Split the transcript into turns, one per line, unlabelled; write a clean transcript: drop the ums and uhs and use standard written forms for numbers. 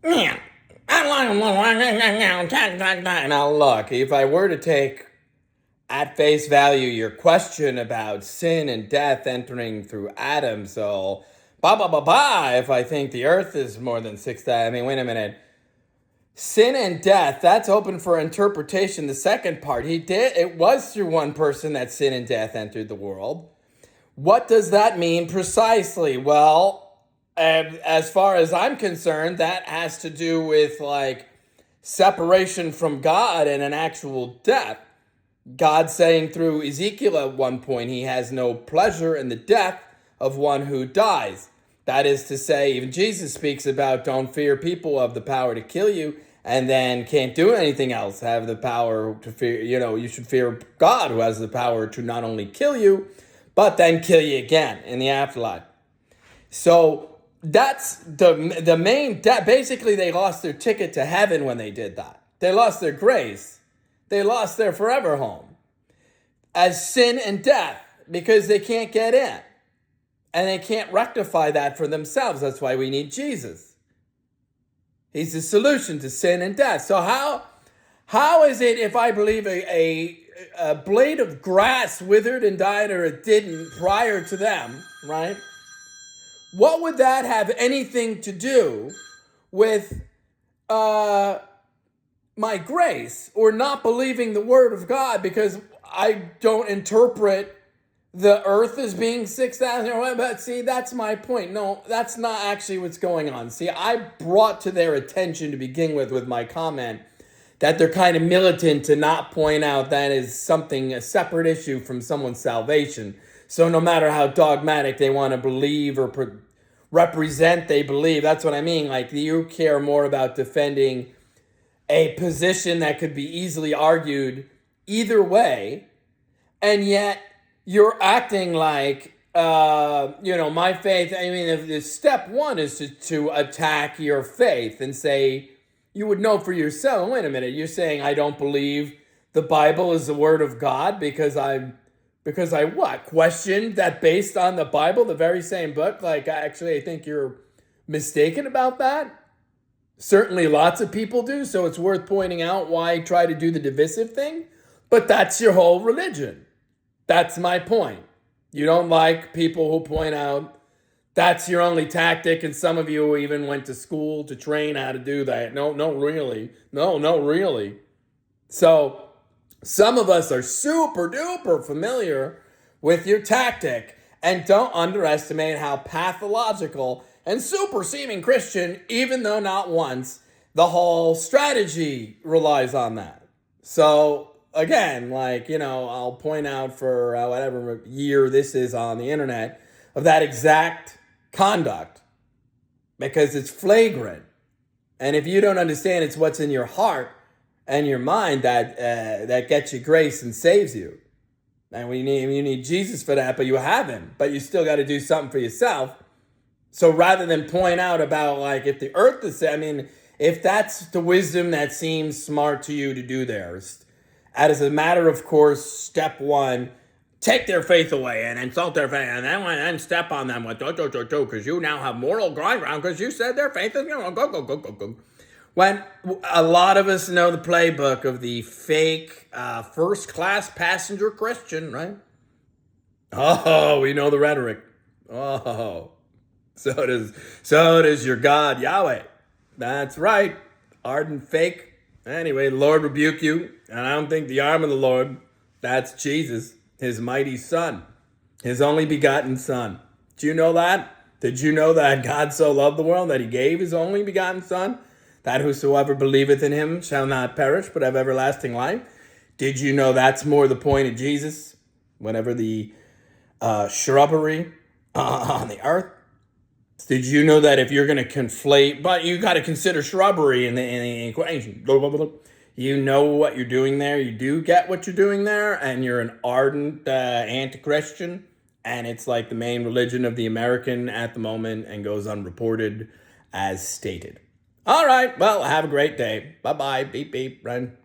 Yeah. Now look, if I were to take at face value your question about sin and death entering through Adam, so if I think the earth is more than 6,000, I mean, wait a minute. Sin and death, that's open for interpretation. The second part, it was through one person that sin and death entered the world. What does that mean precisely? Well, as far as I'm concerned, that has to do with like separation from God and an actual death. God saying through Ezekiel at one point, he has no pleasure in the death of one who dies. That is to say, even Jesus speaks about don't fear people who have the power to kill you and then can't do anything else, have the power to fear, you should fear God who has the power to not only kill you, but then kill you again in the afterlife. So that's the main, basically they lost their ticket to heaven when they did that. They lost their grace. They lost their forever home as sin and death because they can't get in. And they can't rectify that for themselves. That's why we need Jesus. He's the solution to sin and death. So how is it if I believe a blade of grass withered and died or it didn't prior to them, right? What would that have anything to do with my grace or not believing the word of God because I don't interpret the earth as being 6,000 or whatever? But see, that's my point. No, that's not actually what's going on. See, I brought to their attention to begin with my comment that they're kind of militant to not point out that is something, a separate issue from someone's salvation. So no matter how dogmatic they want to believe or represent they believe, that's what I mean. Like, you care more about defending a position that could be easily argued either way, and yet you're acting like, my faith. I mean, if the step one is to attack your faith and say, you would know for yourself, wait a minute, you're saying I don't believe the Bible is the word of God because I what? Questioned that based on the Bible, the very same book? Like, actually, I think you're mistaken about that. Certainly lots of people do, so it's worth pointing out why try to do the divisive thing. But that's your whole religion. That's my point. You don't like people who point out that's your only tactic, and some of you even went to school to train how to do that. No, really. No, really. So some of us are super duper familiar with your tactic, and don't underestimate how pathological and super seeming Christian, even though not once, the whole strategy relies on that. So again, I'll point out for whatever year this is on the internet of that exact conduct because it's flagrant. And if you don't understand it's what's in your heart and your mind that gets you grace and saves you. And you need Jesus for that, but you have him. But you still got to do something for yourself. So rather than point out about if the earth is, if that's the wisdom that seems smart to you to do there, as a matter of course, step one, take their faith away and insult their faith, and then step on them with because you now have moral ground because you said their faith is go. When a lot of us know the playbook of the fake first-class passenger Christian, right? Oh, we know the rhetoric. Oh, so does your God, Yahweh. That's right. Ardent fake. Anyway, the Lord rebuke you. And I don't think the arm of the Lord, that's Jesus, his mighty son, his only begotten son. Did you know that? Did you know that God so loved the world that he gave his only begotten son, that whosoever believeth in him shall not perish but have everlasting life? Did you know that's more the point of Jesus? Whenever the shrubbery on the earth. Did you know that if you're going to conflate, but you got to consider shrubbery in the equation. You know what you're doing there. You do get what you're doing there, and you're an ardent anti-Christian, and it's like the main religion of the American at the moment and goes unreported as stated. All right, well, have a great day. Bye-bye. Beep, beep, run.